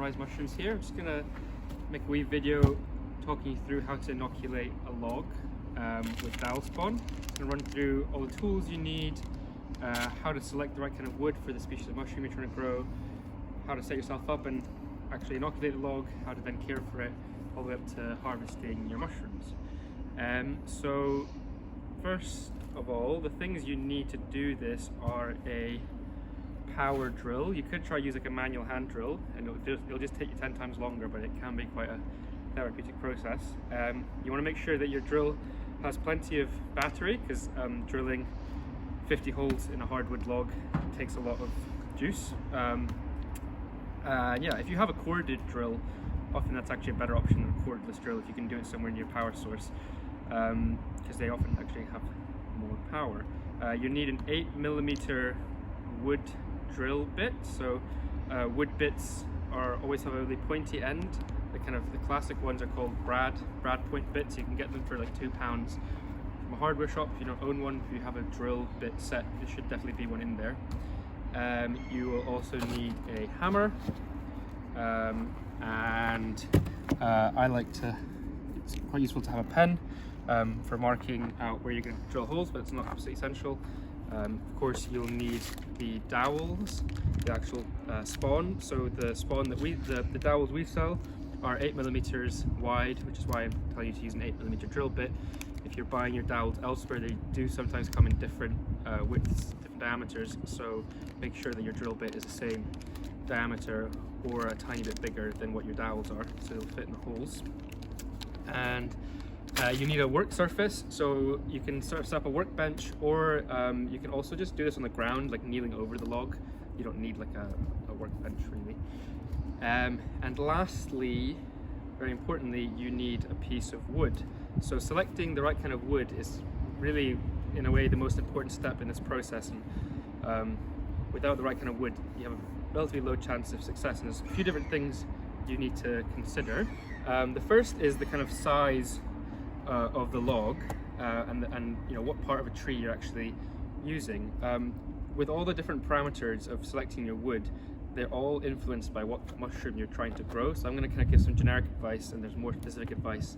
sunrise mushrooms here. I'm just gonna make a wee video talking you through how to inoculate a log with dowel spawn. I'm gonna run through all the tools you need, how to select the right kind of wood for the species of mushroom you're trying to grow, how to set yourself up and actually inoculate the log, how to then care for it, all the way up to harvesting your mushrooms. So first of all, the things you need to do this are a power drill. You could try use like a manual hand drill and it'll just take you 10 times longer, but it can be quite a therapeutic process. You want to make sure that your drill has plenty of battery, because drilling 50 holes in a hardwood log takes a lot of juice. Yeah, if you have a corded drill, often that's actually a better option than a cordless drill if you can do it somewhere near power source, because they often actually have more power. You need an 8mm wood drill bit. So wood bits always have a really pointy end. The classic ones are called brad point bits. You can get them for like £2 from a hardware shop. If you don't own one, if you have a drill bit set, there should definitely be one in there. You will also need a hammer, and it's quite useful to have a pen for marking out where you're going to drill holes, but it's not absolutely essential. Of course, you'll need the dowels, the actual spawn. So the spawn that the dowels we sell are 8mm wide, which is why I'm telling you to use an 8mm drill bit. If you're buying your dowels elsewhere, they do sometimes come in different widths, different diameters, so make sure that your drill bit is the same diameter or a tiny bit bigger than what your dowels are, so it'll fit in the holes. And you need a work surface, so you can set up a workbench, or you can also just do this on the ground, like kneeling over the log. You don't need like a workbench really. And lastly, very importantly, you need a piece of wood. So selecting the right kind of wood is really, in a way, the most important step in this process. And without the right kind of wood, you have a relatively low chance of success. And there's a few different things you need to consider. The first is the kind of size of the log, and you know what part of a tree you're actually using. With all the different parameters of selecting your wood, they're all influenced by what mushroom you're trying to grow. So I'm going to kind of give some generic advice, and there's more specific advice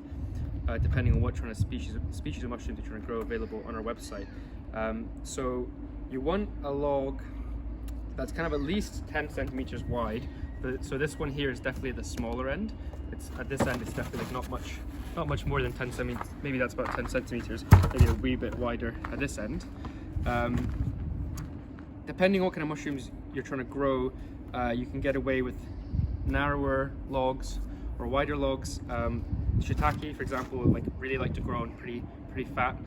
depending on what kind of species of mushrooms you're trying to grow available on our website. So you want a log that's kind of at least 10 centimeters wide. So this one here is definitely at the smaller end. It's at this end, it's definitely like not much more than 10 centimeters. Maybe that's about 10 centimeters, maybe a wee bit wider at this end. Depending on what kind of mushrooms you're trying to grow, you can get away with narrower logs or wider logs. Shiitake, for example, really like to grow on pretty fat,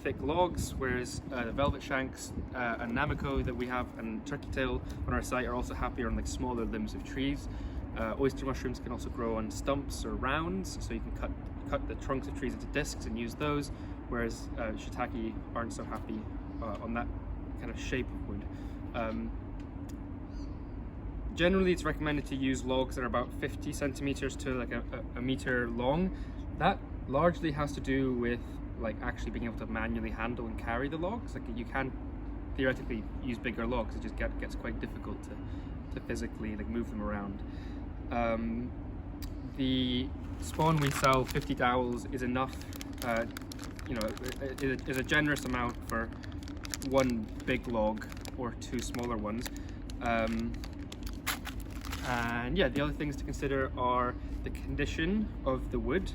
thick logs, whereas the velvet shanks and namako that we have and turkey tail on our site are also happier on like smaller limbs of trees. Oyster mushrooms can also grow on stumps or rounds, so you can cut the trunks of trees into discs and use those, whereas shiitake aren't so happy on that kind of shape of wood. Generally, it's recommended to use logs that are about 50 centimeters to like a meter long. That largely has to do with like actually being able to manually handle and carry the logs. Like you can theoretically use bigger logs, it just gets quite difficult to physically like move them around. The spawn we sell, 50 dowels, is enough. You know, is a generous amount for one big log or two smaller ones. And yeah, the other things to consider are the condition of the wood.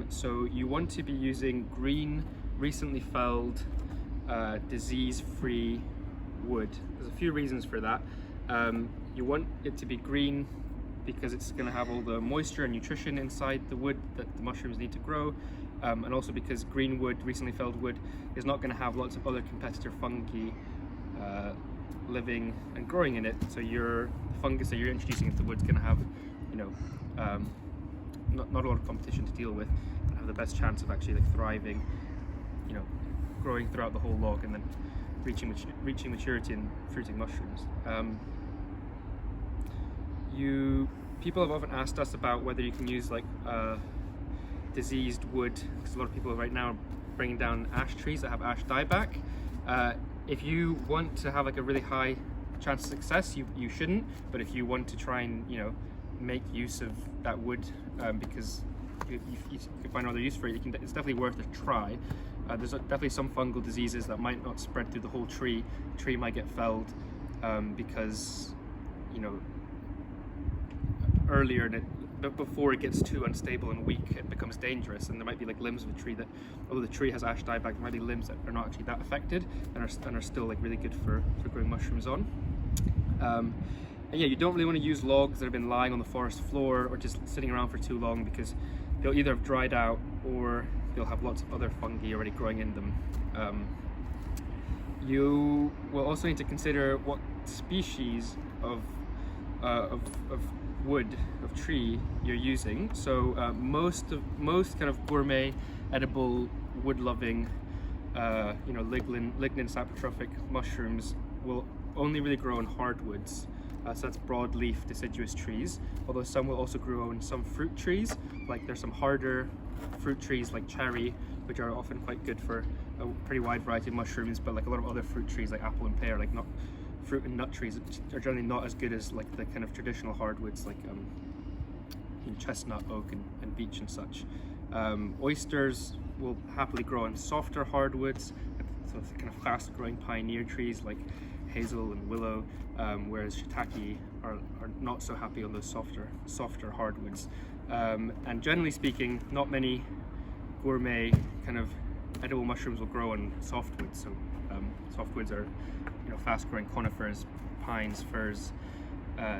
So you want to be using green, recently felled, disease-free wood. There's a few reasons for that. You want it to be green because it's going to have all the moisture and nutrition inside the wood that the mushrooms need to grow, and also because green wood, recently felled wood, is not going to have lots of other competitor fungi living and growing in it. So the fungus that you're introducing into the wood's going to have, you know, not a lot of competition to deal with, and have the best chance of actually like thriving, you know, growing throughout the whole log and then reaching maturity and fruiting mushrooms. People have often asked us about whether you can use like diseased wood, because a lot of people right now are bringing down ash trees that have ash dieback. If you want to have like a really high chance of success, you shouldn't. But if you want to try and, you know, make use of that wood because you can find other use for it. It's definitely worth a try. There's definitely some fungal diseases that might not spread through the whole tree. The tree might get felled because, you know, earlier in it, but before it gets too unstable and weak, it becomes dangerous, and there might be like limbs of a tree that, although the tree has ash dieback, there might be limbs that are not actually that affected and are still like really good for growing mushrooms on. And yeah, you don't really want to use logs that have been lying on the forest floor or just sitting around for too long, because they'll either have dried out or they'll have lots of other fungi already growing in them. You will also need to consider what species of wood, of tree you're using. So most kind of gourmet edible wood loving you know, lignin saprotrophic mushrooms will only really grow on hardwoods. So that's broadleaf deciduous trees, although some will also grow on some fruit trees. Like there's some harder fruit trees like cherry, which are often quite good for a pretty wide variety of mushrooms, but like a lot of other fruit trees like apple and pear, like not fruit and nut trees, are generally not as good as like the kind of traditional hardwoods like chestnut, oak and beech and such. Oysters will happily grow on softer hardwoods, so it's kind of fast growing pioneer trees like hazel and willow, whereas shiitake are not so happy on those softer hardwoods. And generally speaking, not many gourmet kind of edible mushrooms will grow on softwoods. So softwoods are, you know, fast growing conifers, pines, firs,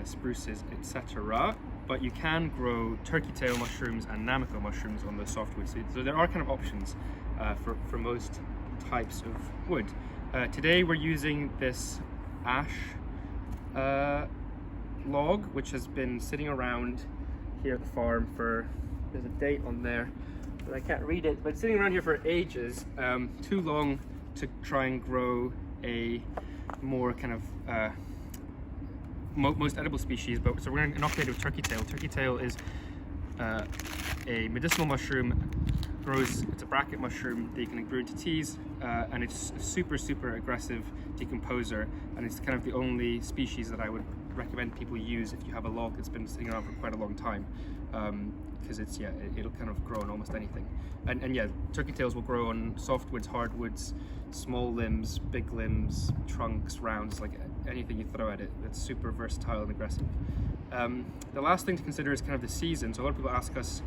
spruces, etc. But you can grow turkey tail mushrooms and Namako mushrooms on those softwoods. So there are kind of options for most types of wood. Today we're using this ash log, which has been sitting around here at the farm for, there's a date on there, but I can't read it, but it's sitting around here for ages, too long to try and grow a more kind of most edible species. But so we're going to inoculate it with turkey tail. Turkey tail is a medicinal mushroom. It's a bracket mushroom that you can brew into teas, and it's a super aggressive decomposer, and it's kind of the only species that I would recommend people use if you have a log that's been sitting around for quite a long time, because it's, yeah, it'll kind of grow on almost anything. And yeah, turkey tails will grow on softwoods, hardwoods, small limbs, big limbs, trunks, rounds, like anything you throw at it. It's super versatile and aggressive. The last thing to consider is kind of the season. So a lot of people ask us,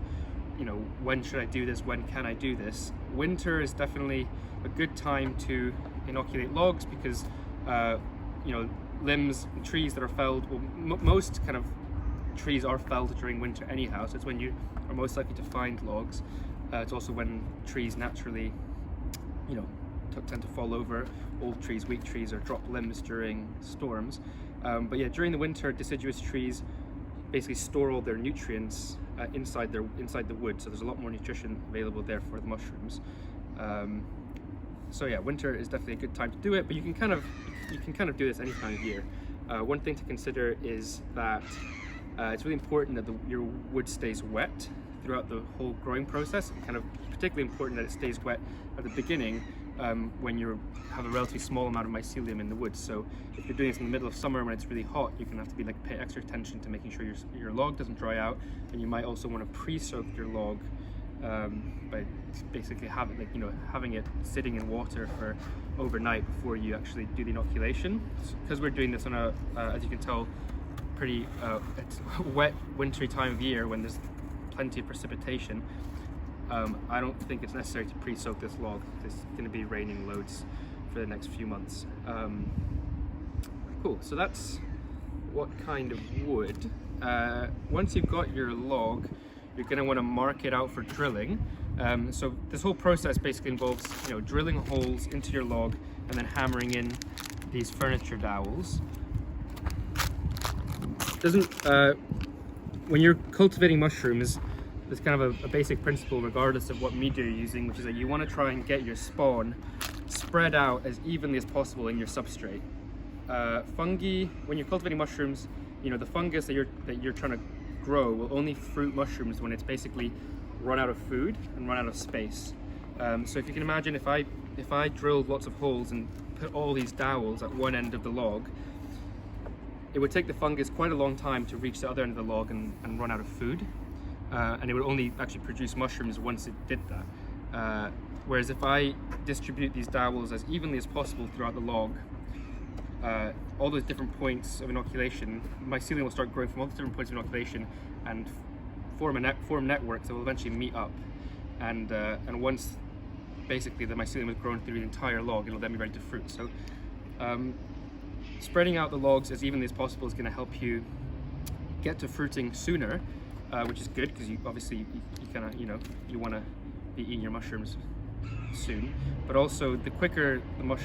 you know, when should I do this? When can I do this? Winter is definitely a good time to inoculate logs because, you know, limbs and trees that are felled, well, most kind of trees are felled during winter anyhow, so it's when you are most likely to find logs. It's also when trees naturally, you know, tend to fall over, old trees, weak trees, or drop limbs during storms. But yeah, during the winter, deciduous trees basically store all their nutrients inside the wood, so there's a lot more nutrition available there for the mushrooms. So yeah, winter is definitely a good time to do it, but you can kind of do this any time of year. One thing to consider is that it's really important that your wood stays wet throughout the whole growing process, and kind of particularly important that it stays wet at the beginning when you have a relatively small amount of mycelium in the wood. So if you're doing this in the middle of summer when it's really hot, you can have to pay extra attention to making sure your log doesn't dry out, and you might also want to pre-soak your log by basically having it sitting in water for overnight before you actually do the inoculation. Because we're doing this on a, as you can tell, pretty it's wet wintry time of year when there's plenty of precipitation. I don't think it's necessary to pre-soak this log. It's going to be raining loads for the next few months. Cool, so that's what kind of wood. Once you've got your log, you're going to want to mark it out for drilling. So this whole process basically involves, you know, drilling holes into your log and then hammering in these furniture dowels. When you're cultivating mushrooms, there's kind of a basic principle regardless of what media you're using, which is that you want to try and get your spawn spread out as evenly as possible in your substrate. Fungi, when you're cultivating mushrooms, you know, the fungus that you're trying to grow will only fruit mushrooms when it's basically run out of food and run out of space. So if you can imagine, if I drilled lots of holes and put all these dowels at one end of the log, it would take the fungus quite a long time to reach the other end of the log and run out of food. And it would only actually produce mushrooms once it did that. Whereas if I distribute these dowels as evenly as possible throughout the log, all those different points of inoculation, mycelium will start growing from all the different points of inoculation and form networks that will eventually meet up. And once basically the mycelium has grown through the entire log, it'll then be ready to fruit. So spreading out the logs as evenly as possible is going to help you get to fruiting sooner, which is good because you obviously you kind of you want to be eating your mushrooms soon. But also, the quicker the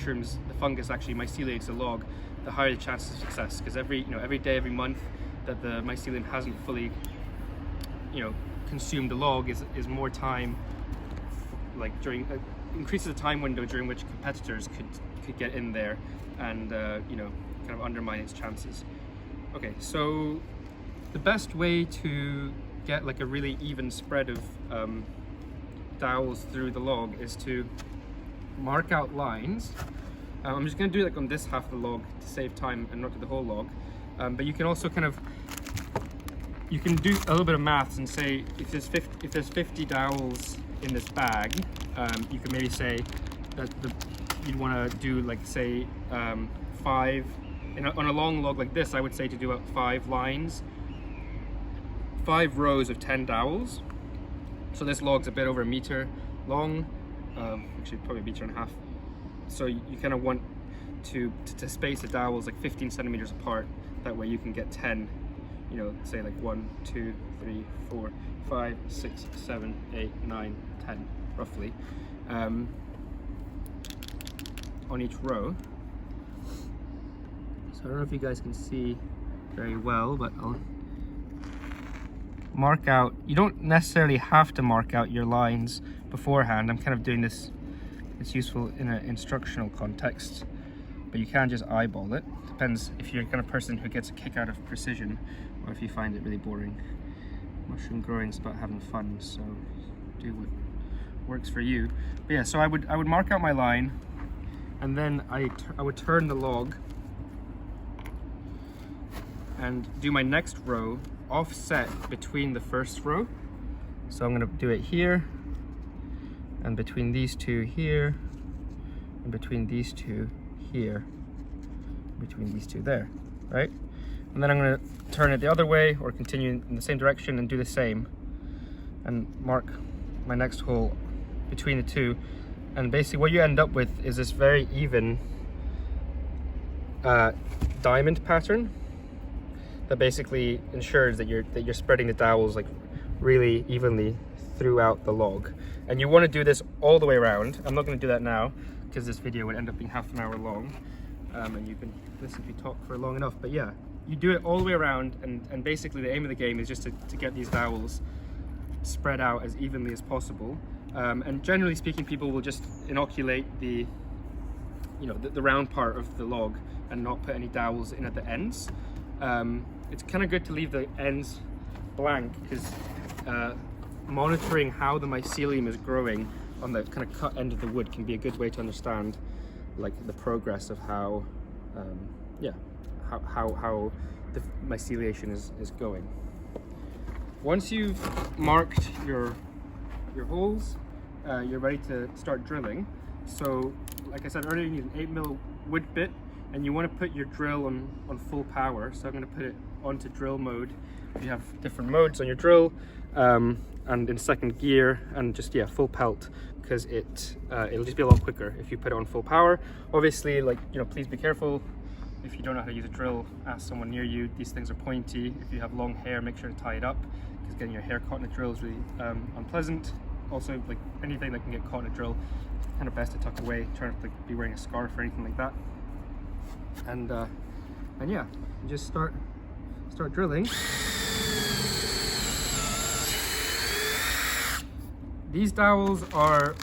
fungus actually myceliates the log, the higher the chances of success. Because every day, every month that the mycelium hasn't fully consumed the log is more time, like increases the time window during which competitors could get in there and kind of undermine its chances. Okay, so the best way to get like a really even spread of dowels through the log is to mark out lines. I'm just going to do it like on this half of the log to save time and not do the whole log. But you can also you can do a little bit of maths and say if there's 50 dowels in this bag, you can maybe say that you'd want to do like say 5 on a long log like this. I would say to do 5 lines, 5 rows of 10 dowels. So this log's a bit over 1 meter long, actually probably 1.5 meters. So you kind of want to space the dowels like 15 centimeters apart. That way you can get 10, say like 1, 2, 3, 4, 5, 6, 7, 8, 9, 10 roughly on each row. So I don't know if you guys can see very well, but I'll mark out. You don't necessarily have to mark out your lines beforehand. I'm kind of doing this, it's useful in an instructional context, but you can just eyeball it. Depends if you're the kind of person who gets a kick out of precision or if you find it really boring. Mushroom growing is about having fun, so do what works for you. But yeah, so I would mark out my line, and then I would turn the log and do my next row offset between the first row. So I'm going to do it here, and between these two here, and between these two here, between these two there, right? And then I'm going to turn it the other way or continue in the same direction and do the same and mark my next hole between the two. And basically what you end up with is this very even diamond pattern that basically ensures that you're spreading the dowels like really evenly throughout the log. And you want to do this all the way around. I'm not going to do that now because this video would end up being half an hour long, and you can listen to me talk for long enough. But yeah, you do it all the way around, and basically the aim of the game is just to get these dowels spread out as evenly as possible. And generally speaking, people will just inoculate the round part of the log and not put any dowels in at the ends. It's kind of good to leave the ends blank because monitoring how the mycelium is growing on the kind of cut end of the wood can be a good way to understand like the progress of how the myceliation is going. Once you've marked your holes, you're ready to start drilling. So like I said earlier, you need an 8mm wood bit, and you want to put your drill on full power. So I'm going to put it onto drill mode. You have different modes on your drill, and in second gear, and just full pelt, because it'll just be a lot quicker if you put it on full power. Obviously, please be careful. If you don't know how to use a drill, ask someone near you. These things are pointy. If you have long hair, make sure to tie it up, because getting your hair caught in a drill is really unpleasant. Also, like anything that can get caught in a drill, it's kind of best to tuck away. Try not to be wearing a scarf or anything like that. And yeah, you just start drilling. These dowels are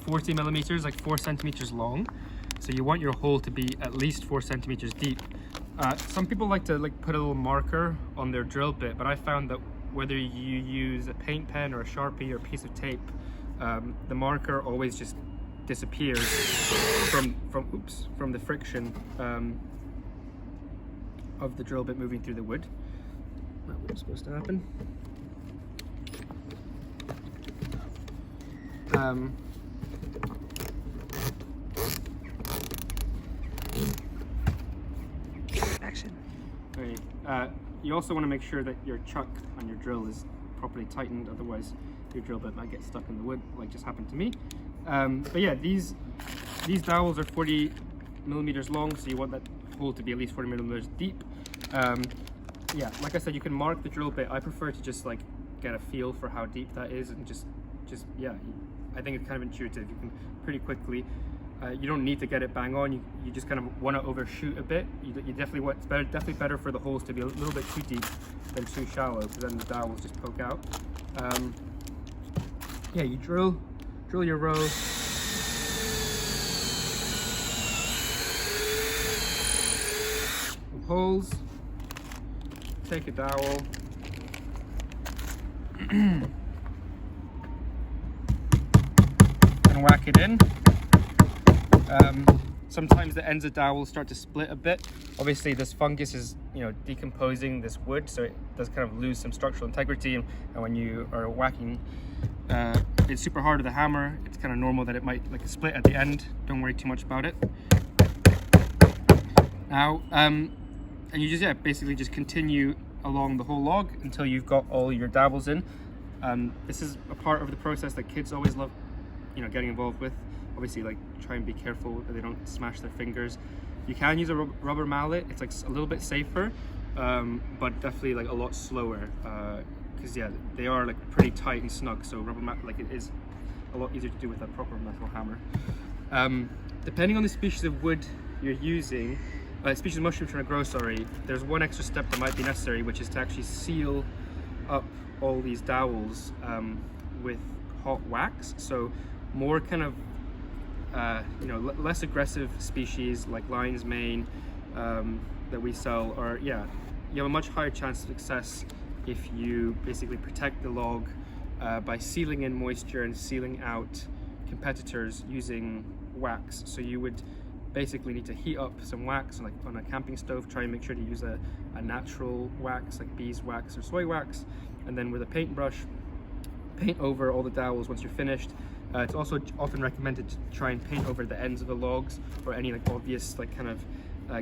40 millimeters, like 4 centimeters long. So you want your hole to be at least 4 centimeters deep. Some people like to put a little marker on their drill bit, but I found that whether you use a paint pen or a Sharpie or a piece of tape, the marker always just disappears from the friction of the drill bit moving through the wood. That's what's supposed to happen. Action. Okay. You also want to make sure that your chuck on your drill is properly tightened, otherwise your drill bit might get stuck in the wood, like just happened to me. But yeah, these dowels are 40 millimeters long, so you want that hole to be at least 40 millimeters deep. Yeah, like I said, you can mark the drill bit. I prefer to just like get a feel for how deep that is, and just yeah, I think it's kind of intuitive. You can pretty quickly. You don't need to get it bang on. You just kind of want to overshoot a bit. You definitely want, it's definitely better for the holes to be a little bit too deep than too shallow, because then the dowels just poke out. Yeah, you drill your row. Holes. Take a dowel. And whack it in. Sometimes the ends of dowels start to split a bit. Obviously this fungus is, decomposing this wood, so it does kind of lose some structural integrity, and when you are whacking it's super hard with a hammer, it's kind of normal that it might like split at the end. Don't worry too much about it. Now and you just basically just continue along the whole log until you've got all your dowels in. This is a part of the process that kids always love getting involved with. Obviously, like, try and be careful that they don't smash their fingers. You can use a rubber mallet. It's like a little bit safer, but definitely like a lot slower, because yeah, they are like pretty tight and snug, so rubber mallet, like, it is a lot easier to do with a proper metal hammer. Depending on the species of wood you're using, species of mushroom trying to grow, sorry, there's one extra step that might be necessary, which is to actually seal up all these dowels with hot wax. So more kind of less aggressive species like lion's mane that we sell, or you have a much higher chance of success if you basically protect the log by sealing in moisture and sealing out competitors using wax. So you would basically need to heat up some wax, like on a camping stove. Try and make sure to use a natural wax like beeswax or soy wax, and then with a paintbrush paint over all the dowels once you're finished. It's also often recommended to try and paint over the ends of the logs or any like obvious like kind of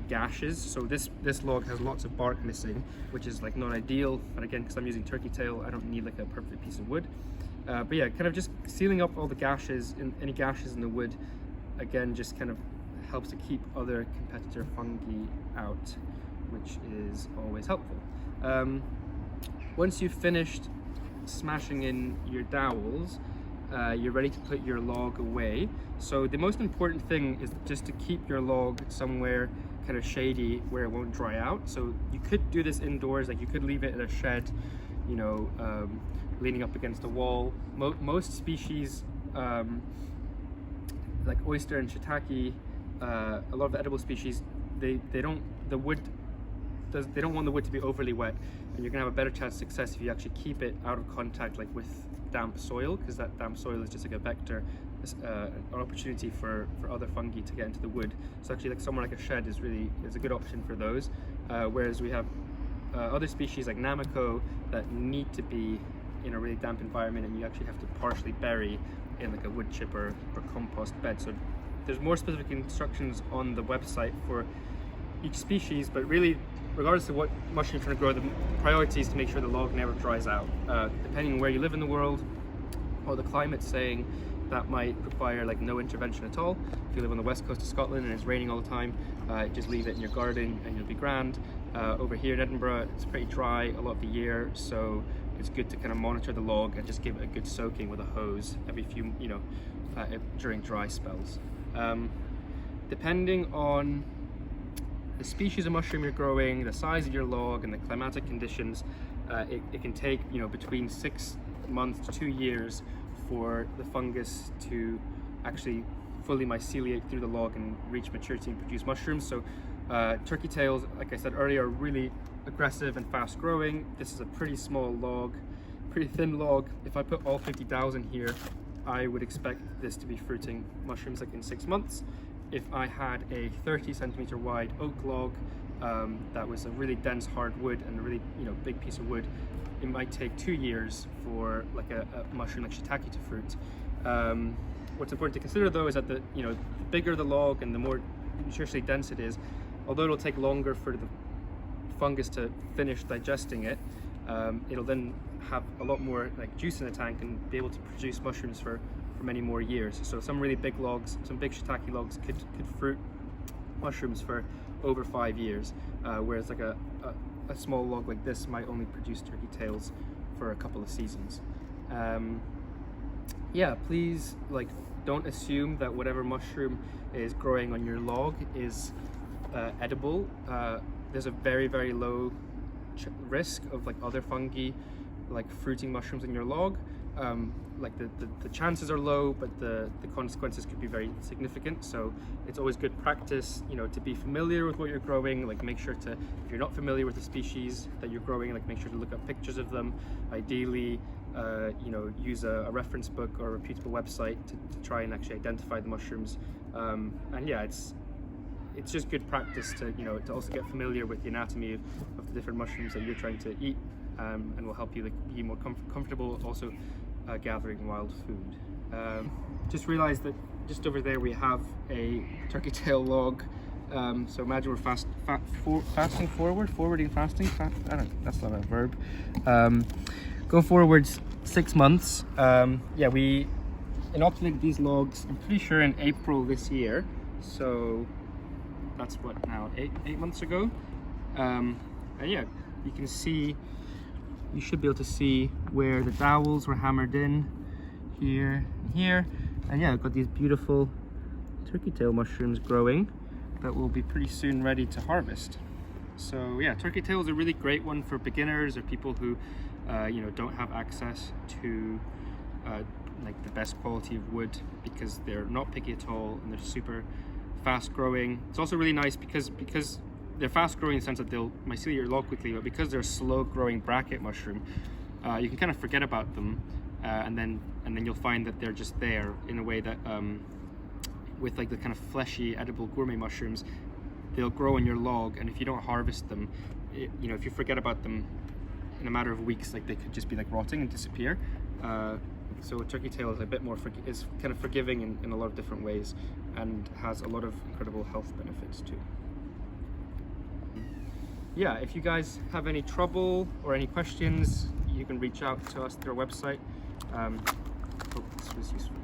gashes. So this log has lots of bark missing, which is like not ideal, but again, because I'm using turkey tail, I don't need like a perfect piece of wood. But yeah, kind of just sealing up all the gashes, any gashes in the wood, again, just kind of helps to keep other competitor fungi out, which is always helpful. Once you've finished smashing in your dowels, you're ready to put your log away. So the most important thing is just to keep your log somewhere kind of shady where it won't dry out. So you could do this indoors, like you could leave it in a shed, leaning up against a wall. Most species, like oyster and shiitake, a lot of the edible species, they don't want the wood to be overly wet, and you're gonna have a better chance of success if you actually keep it out of contact, like with damp soil, because that damp soil is just like a vector, an opportunity for other fungi to get into the wood. So actually, like somewhere like a shed is a good option for those. Whereas we have other species like Namako that need to be in a really damp environment, and you actually have to partially bury in like a wood chipper or compost bed. So there's more specific instructions on the website for each species, but really, regardless of what mushroom you're trying to grow, the priority is to make sure the log never dries out. Depending on where you live in the world or the climate's saying, that might require like no intervention at all. If you live on the west coast of Scotland and it's raining all the time, just leave it in your garden and you'll be grand. Over here in Edinburgh, it's pretty dry a lot of the year, so it's good to kind of monitor the log and just give it a good soaking with a hose every few, during dry spells. Depending on the species of mushroom you're growing, the size of your log, and the climatic conditions, it can take between 6 months to 2 years for the fungus to actually fully myceliate through the log and reach maturity and produce mushrooms. So turkey tails, like I said earlier, are really aggressive and fast growing. This is a pretty small log, pretty thin log. If I put all 50 dowels in here, I would expect this to be fruiting mushrooms like in 6 months. If I had a 30 centimeter wide oak log, that was a really dense hard wood and a really big piece of wood, it might take 2 years for like a mushroom like shiitake to fruit. What's important to consider though is that the bigger the log and the more nutritionally dense it is, although it'll take longer for the fungus to finish digesting it, it'll then have a lot more like juice in the tank and be able to produce mushrooms for many more years. So some really big logs, some big shiitake logs could fruit mushrooms for over 5 years, whereas like a small log like this might only produce turkey tails for a couple of seasons. Yeah, please don't assume that whatever mushroom is growing on your log is edible. There's a very, very low risk of like other fungi like fruiting mushrooms in your log. Like the chances are low, but the consequences could be very significant. So it's always good practice, to be familiar with what you're growing. Like make sure to, if you're not familiar with the species that you're growing, like make sure to look up pictures of them. Ideally, use a reference book or a reputable website to try and actually identify the mushrooms. And yeah, it's just good practice to to also get familiar with the anatomy of the different mushrooms that you're trying to eat, and will help you be more comfortable also gathering wild food. Just realized that just over there we have a turkey tail log. So imagine we're forwarding fasting. I don't, that's not a verb. Going forwards 6 months. Yeah, we inoculated these logs, I'm pretty sure in April this year. So that's what now, 8 months ago. And yeah, you can see, you should be able to see where the dowels were hammered in, here and here. And yeah, I've got these beautiful turkey tail mushrooms growing that will be pretty soon ready to harvest. So yeah, turkey tail is a really great one for beginners or people who don't have access to like the best quality of wood, because they're not picky at all and they're super fast growing. It's also really nice because they're fast growing in the sense that they might seal your log quickly, but because they're a slow growing bracket mushroom, you can kind of forget about them, and then you'll find that they're just there in a way that with like the kind of fleshy edible gourmet mushrooms, they'll grow in your log, and if you don't harvest them, if you forget about them in a matter of weeks, like they could just be like rotting and disappear. So turkey tail is a bit more is kind of forgiving in a lot of different ways, and has a lot of incredible health benefits too. Yeah, if you guys have any trouble or any questions, you can reach out to us through our website. Hope this was useful.